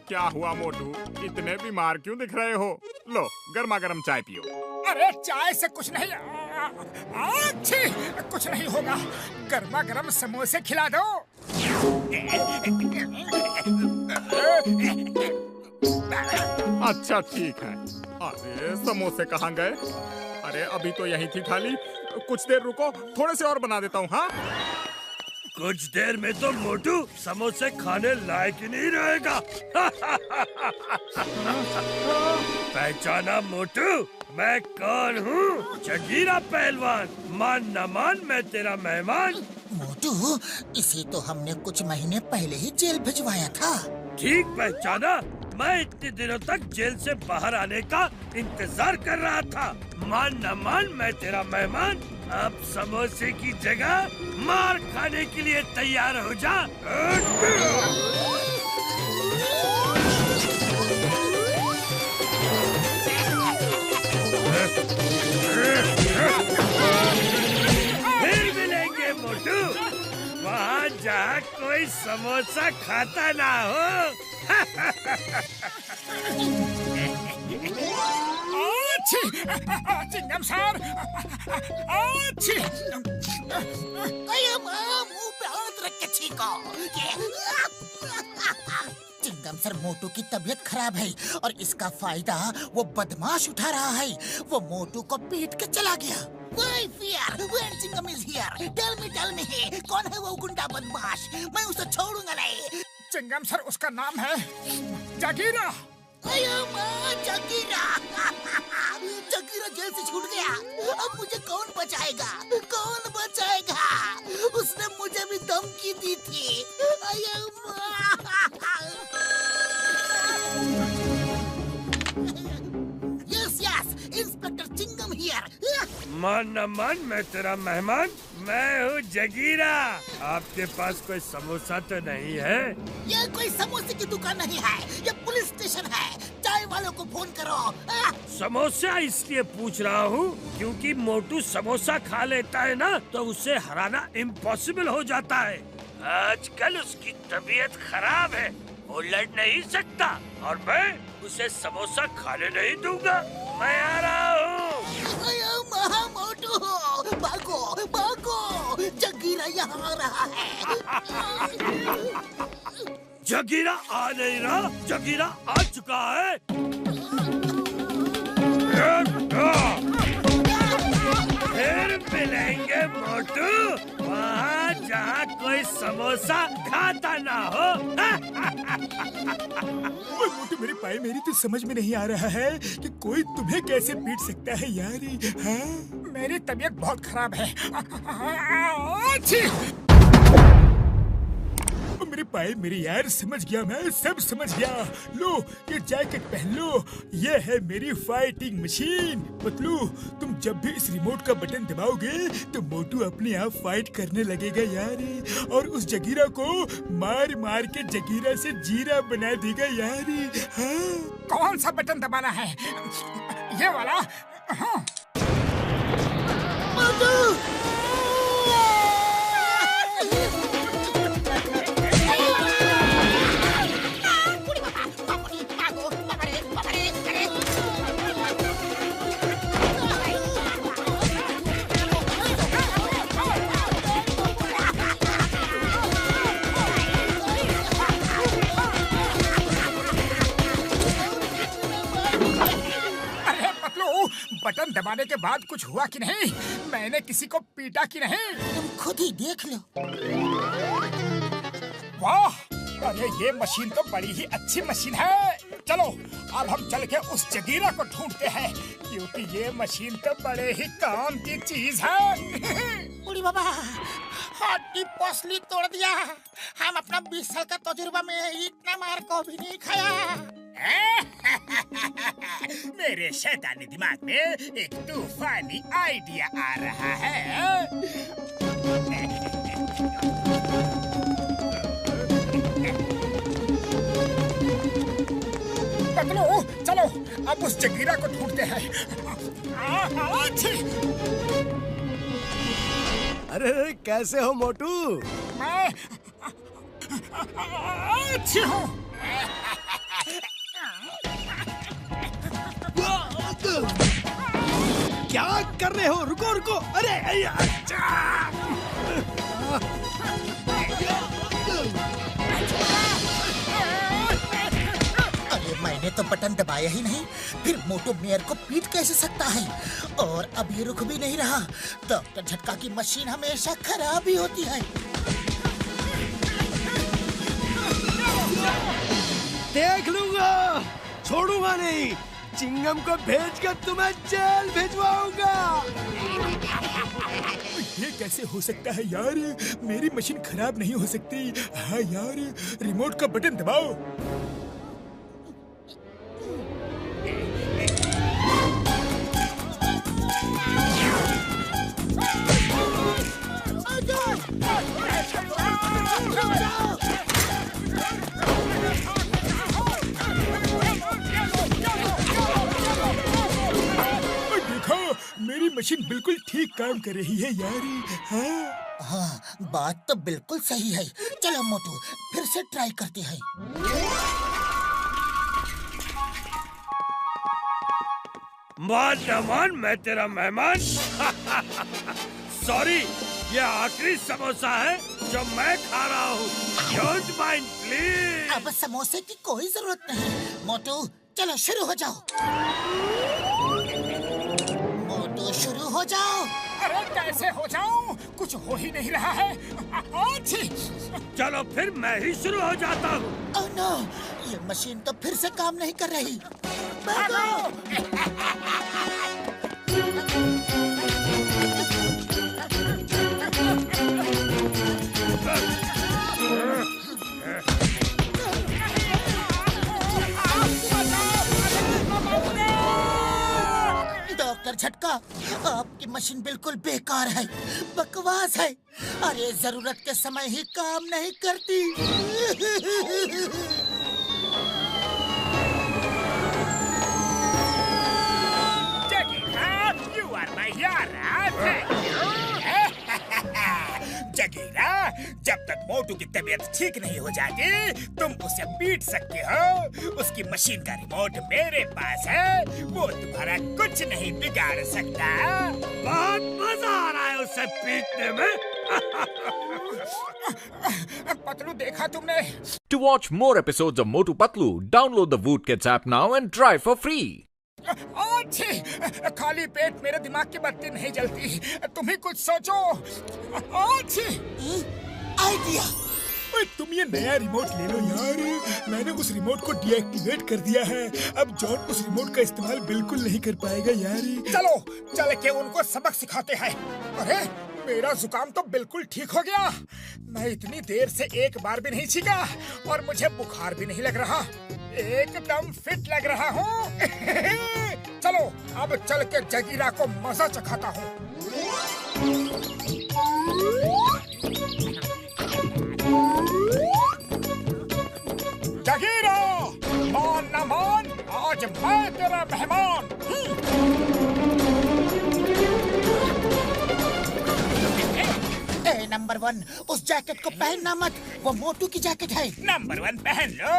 क्या हुआ मोटू, इतने बीमार क्यों दिख रहे हो? लो गर्मा गर्म चाय पियो। अरे चाय से कुछ नहीं, अच्छी कुछ नहीं होगा। गर्मा गर्म समोसे खिला दो। अच्छा ठीक है। अरे समोसे कहाँ गए? अरे अभी तो यही थी थाली, कुछ देर रुको, थोड़े से और बना देता हूँ। हाँ कुछ देर में तो मोटू समोसे खाने लायक ही नहीं रहेगा। पहचाना मोटू, मैं कौन हूँ? जगीरा पहलवान। मान न मान मैं तेरा मेहमान। मोटू, इसे तो हमने कुछ महीने पहले ही जेल भिजवाया था। ठीक पहचाना, मैं इतने दिनों तक जेल से बाहर आने का इंतजार कर रहा था। मान न मान मैं तेरा मेहमान। अब समोसे की जगह मार खाने के लिए तैयार हो जा। फिर मिलेंगे मोटू, वहाँ जहाँ कोई समोसा खाता ना हो। चिंगम सर, अच्छी। मुंह पे हाथ रख के छींको। चिंगम सर, मोटू की तबीयत खराब है और इसका फायदा वो बदमाश उठा रहा है। वो मोटू को पीट के चला गया। Why fear? When Chingam is here? Tell me, कौन है वो गुंडा बदमाश? मैं उसे छोड़ूंगा नहीं। चिंगम सर, उसका नाम है जगीरा। जगीरा। जगीरा जेल से छूट गया। अब मुझे कौन बचाएगा? कौन बचाएगा? उसने मुझे भी धमकी दी थी। Yes, inspector Chingam here. मान न मान मैं तेरा मेहमान। मैं हूँ जगीरा। आपके पास कोई समोसा तो नहीं है? ये कोई समोसे की दुकान नहीं है, ये पुलिस स्टेशन है। चाय वालों को फोन करो। समोसा इसलिए पूछ रहा हूँ क्योंकि मोटू समोसा खा लेता है ना, तो उसे हराना इम्पॉसिबल हो जाता है। आजकल उसकी तबीयत खराब है, वो लड़ नहीं सकता और मैं उसे समोसा खाने नहीं दूंगा। मैं आ रहा हूँ। मोटू, भागो, जगीरा यहाँ आ रहा है। जगीरा आ नहीं रहा, जगीरा आ चुका है। फिर मिलेंगे मोटू, वहाँ जहाँ कोई समोसा खाता ना हो। मोटू, मेरे पाए, मेरी तो समझ में नहीं आ रहा है कि कोई तुम्हें कैसे पीट सकता है यार। हाँ? मेरी तबीयत बहुत खराब है। मेरे पाए मेरे यार, समझ गया, मैं सब समझ गया। लो ये जैकेट पहन लो, ये है मेरी फाइटिंग मशीन। पतलू, तुम जब भी इस रिमोट का बटन दबाओगे तो मोटू अपने आप फाइट करने लगेगा यार, और उस जगीरा को मार मार के जगीरा से जीरा बना देगा यार। हाँ? कौन सा बटन दबाना है? ये वाला? हाँ। बटन दबाने के बाद कुछ हुआ कि नहीं? मैंने किसी को पीटा कि नहीं? तुम खुद ही देख लो। वाह, अरे ये मशीन तो बड़ी ही अच्छी मशीन है। चलो अब हम चल के उस जगीरा को ढूंढते हैं, क्योंकि ये मशीन तो बड़े ही काम की चीज है। बुढ़ी बाबा, हड्डी पसली तोड़ दिया। हम अपना 20 साल का तजुर्बा में इतना मार को भी नहीं खाया। मेरे शैतानी दिमाग में एक तूफानी आइडिया आ रहा है। पकड़ो, चलो अब उस जगीरा को ढूंढते हैं। अरे कैसे हो मोटू? मैं अच्छी हूँ। बात कर रहे हो? रुको रुको, अरे अरे मैंने तो बटन दबाया ही नहीं, फिर मोटू मेयर को पीट कैसे सकता है? और अब ये रुक भी नहीं रहा। डॉक्टर झटका की मशीन हमेशा खराब ही होती है। देख लूंगा, छोड़ूंगा नहीं। चिंगम को भेजकर तुम्हें जेल भिजवाऊंगा। ये कैसे हो सकता है यार? मेरी मशीन खराब नहीं हो सकती। हाँ यार, रिमोट का बटन दबाओ। मेरी मशीन बिल्कुल ठीक काम कर रही है यार। हाँ हाँ, बात तो बिल्कुल सही है। चलो मोटू, फिर से ट्राई करते हैं। मान न मान, मैं तेरा मेहमान। सॉरी, ये आखिरी समोसा है जो मैं खा रहा हूँ। Don't mind please. अब समोसे की कोई जरूरत नहीं। मोटू चलो शुरू हो जाओ। मोटू शुरू हो जाओ। अरे कैसे हो जाऊं? कुछ हो ही नहीं रहा है। चलो फिर मैं ही शुरू हो जाता हूँ। ओह नो, ये मशीन तो फिर से काम नहीं कर रही। भागो! डॉक्टर झटका, आपकी मशीन बिल्कुल बेकार है, बकवास है। अरे जरूरत के समय ही काम नहीं करती। जगीरा, जब तक मोटू की तबीयत ठीक नहीं हो जाती, तुम उसे पीट सकते हो। उसकी मशीन का रिमोट मेरे पास है, वो तुम्हारा कुछ नहीं बिगाड़ सकता। बहुत मजा आ रहा है उसे पीटने में। पतलू, देखा तुमने? To watch more episodes of Motu Patlu, download the Voot Kids app now and try for free. अच्छी, खाली पेट मेरे दिमाग की बत्ती नहीं जलती। तुम ही कुछ सोचो। अच्छी आइडिया। तुम ये नया रिमोट ले लो यार। मैंने उस रिमोट को डीएक्टिवेट कर दिया है। अब जॉन उस रिमोट का इस्तेमाल बिल्कुल नहीं कर पाएगा यार। चलो चल के उनको सबक सिखाते हैं। अरे मेरा जुकाम तो बिल्कुल ठीक हो गया। मैं इतनी देर से एक बार भी नहीं छींका और मुझे बुखार भी नहीं लग रहा। एकदम फिट लग रहा हूँ। चलो अब चल के जगीरा को मजा चखाता हूँ। जगीरा, मान न मान, आज मैं तेरा मेहमान। नंबर 1, उस जैकेट को पहनना मत, वो मोटू की जैकेट है। नंबर 1 पहन लो।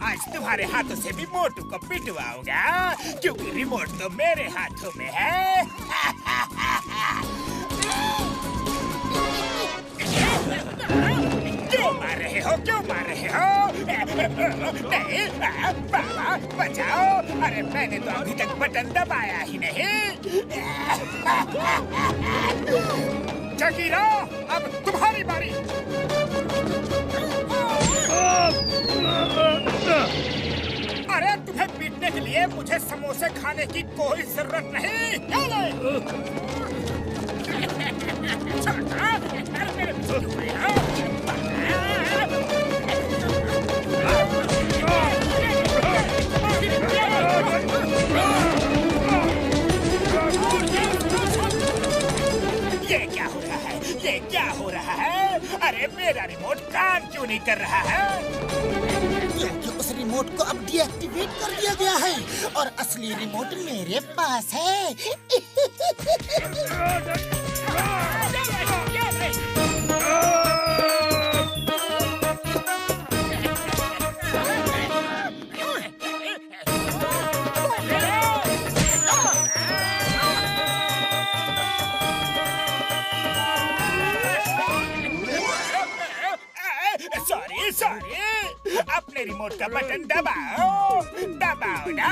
आज तुम्हारे हाथों से भी मोटू को पिटवाऊंगा, क्योंकि रिमोट तो मेरे हाथों में है। क्यों मार रहे हो? क्यों मार रहे हो? नहीं, बाबा बचाओ। अरे मैंने तो अभी तक बटन दबाया ही नहीं। जगीरा, अब तुम्हारी बारी। अरे तुम्हें पीटने के लिए मुझे समोसे खाने की कोई जरूरत नहीं। ये क्या हो रहा है? ये क्या हो रहा है? अरे मेरा रिमोट काम क्यों नहीं कर रहा है? क्योंकि उस रिमोट को अब डीएक्टिवेट कर दिया गया है और असली रिमोट मेरे पास है। अपने रिमोट का बटन दबाओ, दबाओ ना।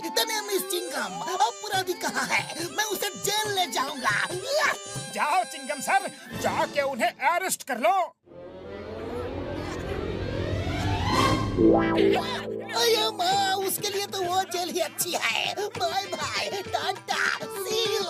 The name is Chingam. अपराधी कहाँ है? मैं उसे जेल ले जाऊंगा। जाओ चिंगम सर, जाके उन्हें अरेस्ट कर लो। अरे माँ, उसके लिए तो वो जेल ही अच्छी है। Bye bye, tata, see you.